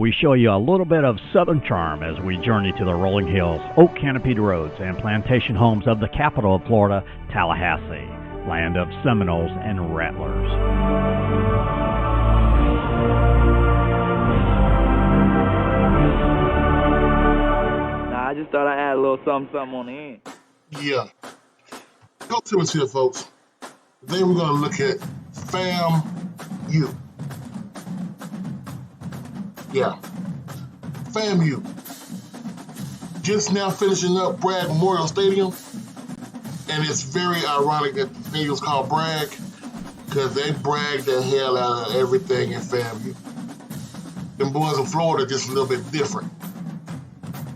we show you a little bit of Southern charm as we journey to the rolling hills, oak-canopied roads, and plantation homes of the capital of Florida, Tallahassee, land of Seminoles and Rattlers. I just thought I'd add a little something on the end. Yeah. Go to us here, folks. Today we're going to look at FAMU. Yeah. FAMU. Just now finishing up Bragg Memorial Stadium. And it's very ironic that the stadium's called Bragg because they brag the hell out of everything in FAMU. Them boys in Florida just a little bit different.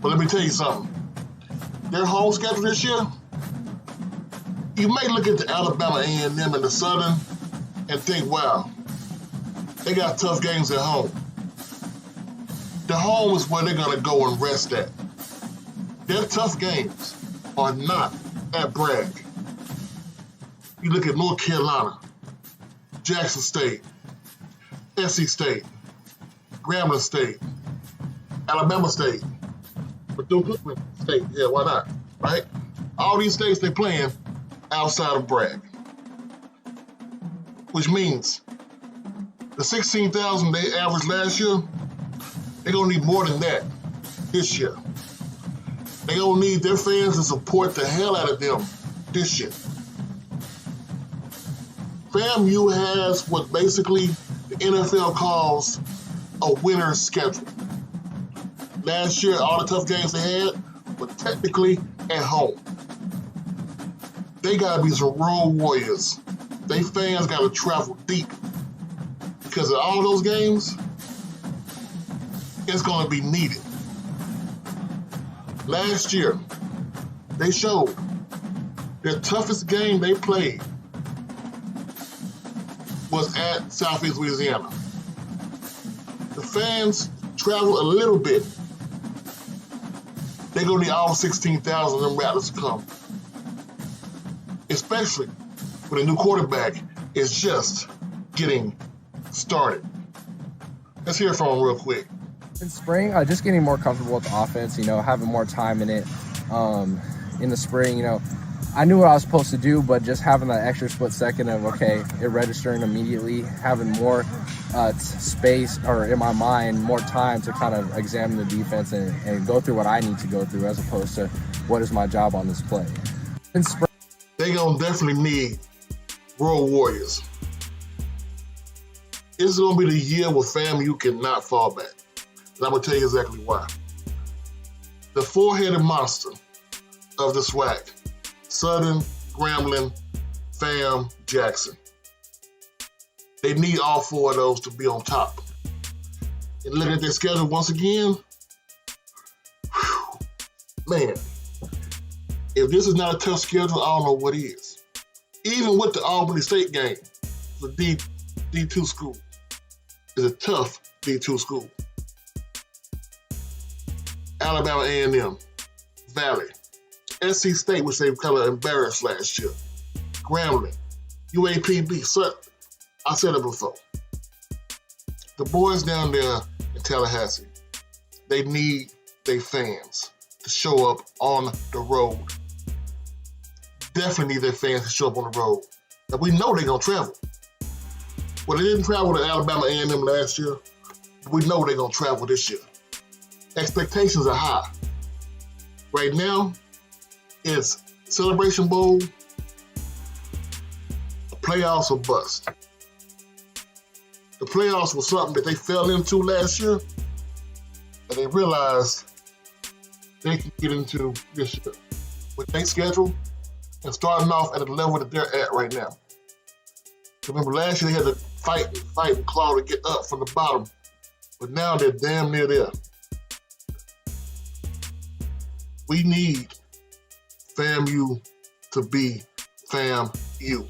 But let me tell you something. Their home schedule this year, you may look at the Alabama A&M and the Southern and think, wow, they got tough games at home. The home is where they're going to go and rest at. Their tough games are not at Bragg. You look at North Carolina, Jackson State, SC State, Grambling State, Alabama State, Bethune-Cookman State, yeah, why not, right? All these states they playing outside of Bragg, which means the 16,000 they averaged last year, they're gonna need more than that this year. They're gonna need their fans to support the hell out of them this year. FAMU has what basically the NFL calls a winner's schedule. Last year, all the tough games they had were technically at home. They gotta be some road warriors. They fans gotta travel deep because of all those games, it's gonna be needed. Last year, they showed their toughest game they played was at Southeast Louisiana. The fans travel a little bit. They're gonna need all 16,000 of them Rattlers to come. Especially when a new quarterback is just getting started. Let's hear from him real quick. In spring, just getting more comfortable with the offense, having more time in it. In the spring, I knew what I was supposed to do, but just having that extra split second of, it registering immediately, having more space, or in my mind, more time to kind of examine the defense and go through what I need to go through as opposed to what is my job on this play. In spring, they're going to definitely need road warriors. This is going to be the year where FAMU cannot fall back. And I'm going to tell you exactly why. The four-headed monster of the SWAC, Southern, Grambling, FAM, Jackson. They need all four of those to be on top. And looking at their schedule once again, man, if this is not a tough schedule, I don't know what is. Even with the Albany State game, the D2 school is a tough D2 school. Alabama A&M, Valley, SC State, which they kind of embarrassed last year, Grambling, UAPB. So, I said it before. The boys down there in Tallahassee, they need their fans to show up on the road. Definitely need their fans to show up on the road. And we know they're going to travel. Well, they didn't travel to Alabama A&M last year. We know they're going to travel this year. Expectations are high. Right now, it's Celebration Bowl, playoffs or bust. The playoffs was something that they fell into last year, and they realized they can get into this year with their schedule and starting off at the level that they're at right now. Remember, last year they had to fight and claw to get up from the bottom, but now they're damn near there. We need FAMU to be FAMU.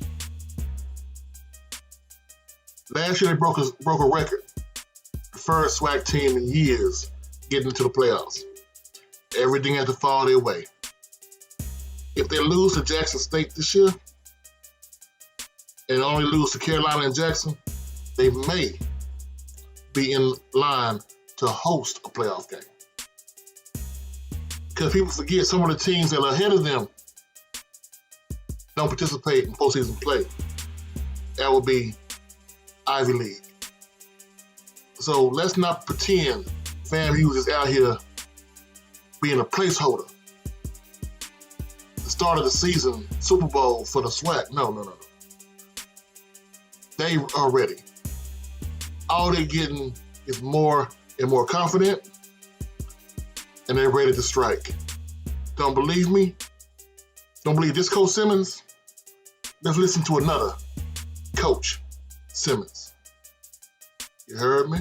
Last year they broke a record. The first SWAC team in years getting into the playoffs. Everything had to fall their way. If they lose to Jackson State this year and only lose to Carolina and Jackson, they may be in line to host a playoff game. Because people forget some of the teams that are ahead of them don't participate in postseason play. That would be Ivy League. So let's not pretend FAMU is out here being a placeholder. The start of the season, Super Bowl for the SWAC. No. They are ready. All they're getting is more and more confident, and they're ready to strike. Don't believe me? Don't believe this Coach Simmons? Let's listen to another Coach Simmons. You heard me?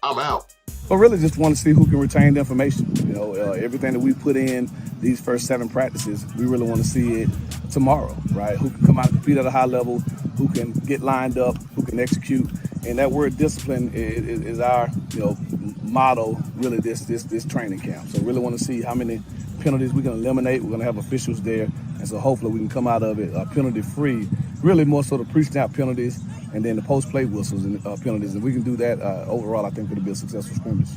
I'm out. But really just want to see who can retain the information. You know, everything that we put in these first 7 practices, we really want to see it tomorrow, right? Who can come out and compete at a high level, who can get lined up, who can execute. And that word discipline is our, motto, really, this training camp. So really want to see how many penalties we can eliminate. We're going to have officials there. And so hopefully we can come out of it penalty-free, really more so the pre-snap penalties and then the post-play whistles and penalties. If we can do that, overall, I think it'll be a successful scrimmage.